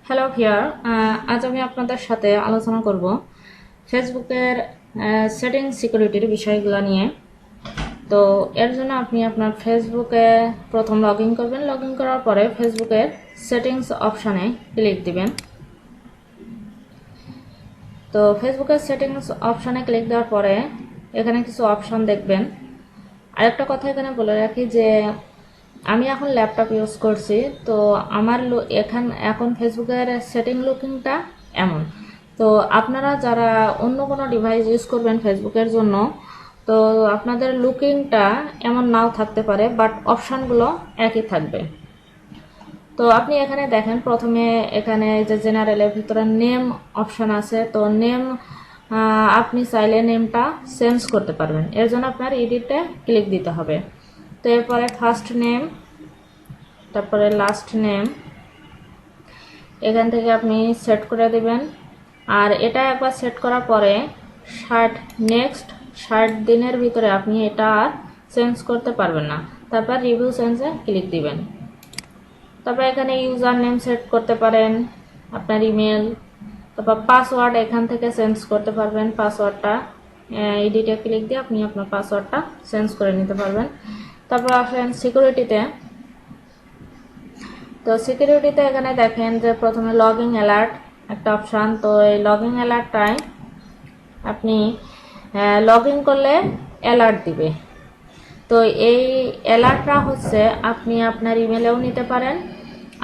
Hello ভিয়ার, আজ আমি আপনাদের সাথে আলোচনা করব ফেসবুকের সেটিং সিকিউরিটির বিষয়গুলো নিয়ে। তো এর জন্য আপনি আপনার ফেসবুকে প্রথম লগ ইন করবেন। লগ ইন করার পরে ফেসবুকের সেটিংস অপশানে ক্লিক দিবেন। তো ফেসবুকের সেটিংস অপশানে ক্লিক দেওয়ার পরে এখানে কিছু অপশান দেখবেন। আরেকটা কথা এখানে বলে রাখি যে আমি এখন ল্যাপটপ ইউজ করছি, তো আমার এখন ফেসবুকের সেটিং লুকিংটা এমন। তো আপনারা যারা অন্য কোনো ডিভাইস ইউজ করবেন ফেসবুকের জন্য, তো আপনাদের লুকিংটা এমন নাও থাকতে পারে, বাট অপশানগুলো একই থাকবে। তো আপনি এখানে দেখেন, প্রথমে এখানে যে জেনারেলের ভিতরে নেম অপশান আছে। তো নেম আপনি চাইলে নেমটা চেঞ্জ করতে পারবেন। এর জন্য আপনার এডিটে ক্লিক দিতে হবে। তো এরপরে ফার্স্ট নেম, তারপরে লাস্ট নেম, এখান থেকে আপনি সেট করে দেবেন। আর এটা একবার সেট করার পরে 60 দিনের ভিতরে আপনি এটা আর চেঞ্জ করতে পারবেন না। তারপর রিভিউ চেঞ্জে ক্লিক দিবেন। তারপর এখানে ইউজার নেম সেট করতে পারেন, আপনার ইমেল, তারপর পাসওয়ার্ড এখান থেকে চেঞ্জ করতে পারবেন। পাসওয়ার্ডটা এডিটে ক্লিক দিয়ে আপনি আপনার পাসওয়ার্ডটা চেঞ্জ করে নিতে পারবেন। তারপর আসেন সিকিউরিটিতে। তো সিকিউরিটিতে এখানে দেখেন যে প্রথমে লগইন অ্যালার্ট একটা অপশান। তো এই লগইন অ্যালার্টটায় আপনি লগ ইন করলে অ্যালার্ট দিবে। তো এই অ্যালার্টটা হচ্ছে আপনি আপনার ইমেলেও নিতে পারেন,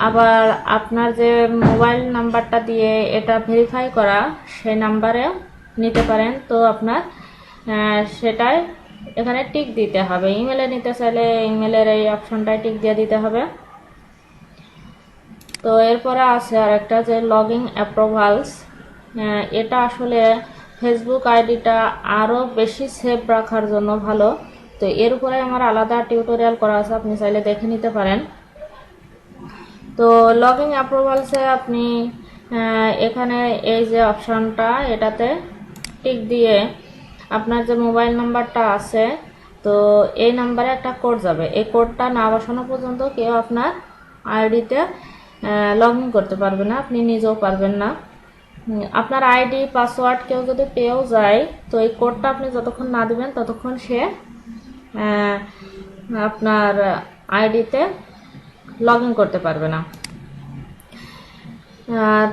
আবার আপনার যে মোবাইল নাম্বারটা দিয়ে এটা ভেরিফাই করা সেই নাম্বারেও নিতে পারেন। তো আপনার সেটাই এখানে টিক দিতে হবে। ইমেলে নিতে চাইলে ইমেলের এই অপশনটায় টিক দিয়ে দিতে হবে। তো এরপরে আছে আর একটা যে লগইন অ্যাপ্রুভালস। এটা আসলে ফেসবুক আইডিটা আরও বেশি সেভ রাখার জন্য ভালো। তো এর উপরে আমার আলাদা টিউটোরিয়াল করা আছে, আপনি চাইলে দেখে নিতে পারেন। তো লগইন অ্যাপ্রুভালসে আপনি এখানে এই যে অপশানটা এটাতে টিক দিয়ে আপনার যে মোবাইল নাম্বারটা আছে, তো এই নাম্বারে একটা কোড যাবে। এই কোডটা না বসানো পর্যন্ত কেউ আপনার আইডিতে লগ ইন করতে পারবে না, আপনি নিজেও পারবেন না। আপনার আইডি পাসওয়ার্ড কেউ যদি পেয়েও যায়, তো এই কোডটা আপনি যতক্ষণ না দিবেন ততক্ষণ সে আপনার আইডিতে লগ ইন করতে পারবে না।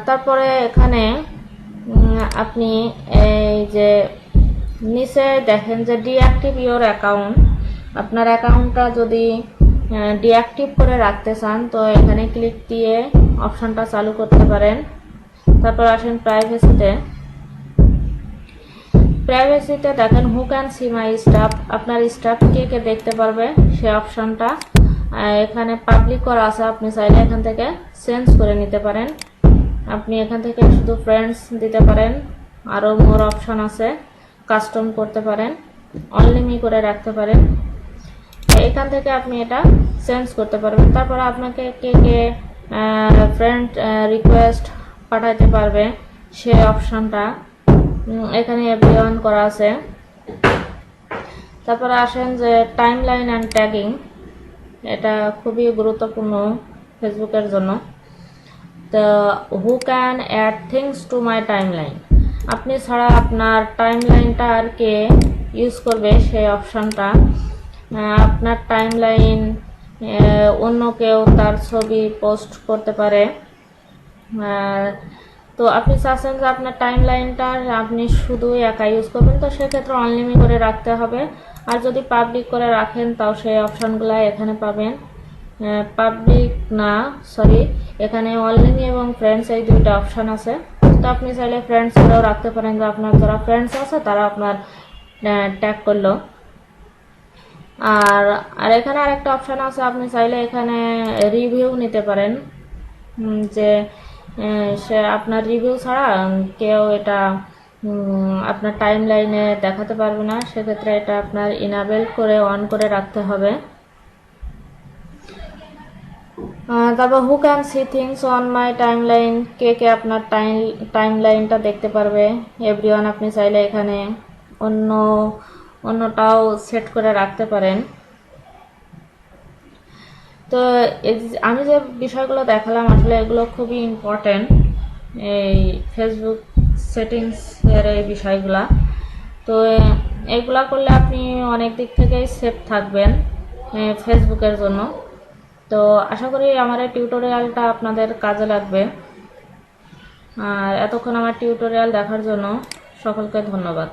তারপরে এখানে আপনি এই যে নিচে দেখেন যে ডিঅ্যাক্টিভ ইওর অ্যাকাউন্ট। আপনার অ্যাকাউন্টটা যদি ডিঅ্যাক্টিভ করে রাখতে চান, তো এখানে ক্লিক দিয়ে অপশনটা চালু করতে পারেন। তারপর আসেন প্রাইভেসিতে। প্রাইভেসিতে দেখেন হু ক্যান সি মাই স্টাফ, আপনার স্টাফ কে কে দেখতে পারবে সে অপশনটা এখানে পাবলিক করা আছে। আপনি চাইলে এখান থেকে চেঞ্জ করে নিতে পারেন। আপনি এখান থেকে শুধু ফ্রেন্ডস দিতে পারেন, আরও মোর অপশন আছে, কাস্টম করতে পারেন, অনলি করে রাখতে পারেন। এখান থেকে আপনি এটা চেঞ্জ করতে পারবেন। তারপর আপনাকে কে কে ফ্রেন্ড রিকোয়েস্ট পাঠাইতে পারবে সে অপশনটা এখানে এভরিওয়ান করা আছে। তারপরে আসেন যে টাইম লাইন অ্যান্ড ট্যাগিং, এটা খুবই গুরুত্বপূর্ণ ফেসবুকের জন্য। তো who can add things to my timeline, আপনি ছাড়া আপনার টাইম লাইনটা আর কে ইউজ করবে সেই অপশানটা। আপনার টাইম লাইন অন্য কেউ তার ছবি পোস্ট করতে পারে। তো আপনি চাচ্ছেন যে আপনার টাইম লাইনটা আপনি শুধু একা ইউজ করবেন, তো সেক্ষেত্রে অনলিমিট করে রাখতে হবে। আর যদি পাবলিক করে রাখেন তাও সেই অপশানগুলো এখানে পাবেন। পাবলিক না, সরি, এখানে অনলাইন এবং ফ্রেন্ডস এই দুইটা অপশান আছে। তো আপনি চাইলে ফ্রেন্ডস করেও রাখতে পারেন, যে আপনার যারা ফ্রেন্ডস আছে তারা আপনার ট্যাগ করলো। আর আর এখানে আরেকটা অপশান আছে, আপনি চাইলে এখানে রিভিউ নিতে পারেন, যে সে আপনার রিভিউ ছাড়া কেউ এটা আপনার টাইম লাইনে দেখাতে পারবে না। সেক্ষেত্রে এটা আপনার ইনাবেল করে অন করে রাখতে হবে। তারপর who can see things on my timeline, কে কে আপনার টাইম লাইনটা দেখতে পারবে এভরিওয়ান। আপনি চাইলে এখানে অন্যটাও সেট করে রাখতে পারেন। তো আমি যে বিষয়গুলো দেখালাম আসলে এগুলো খুবই ইম্পর্টেন্ট, এই ফেসবুক সেটিংস এর এই বিষয়গুলা। তো এগুলা করলে আপনি অনেক দিক থেকেই সেফ থাকবেন ফেসবুকের জন্য। তো আশা করি আমার এই টিউটোরিয়ালটা আপনাদের কাজে লাগবে। আর এতক্ষণ আমার টিউটোরিয়াল দেখার জন্য সকলকে ধন্যবাদ।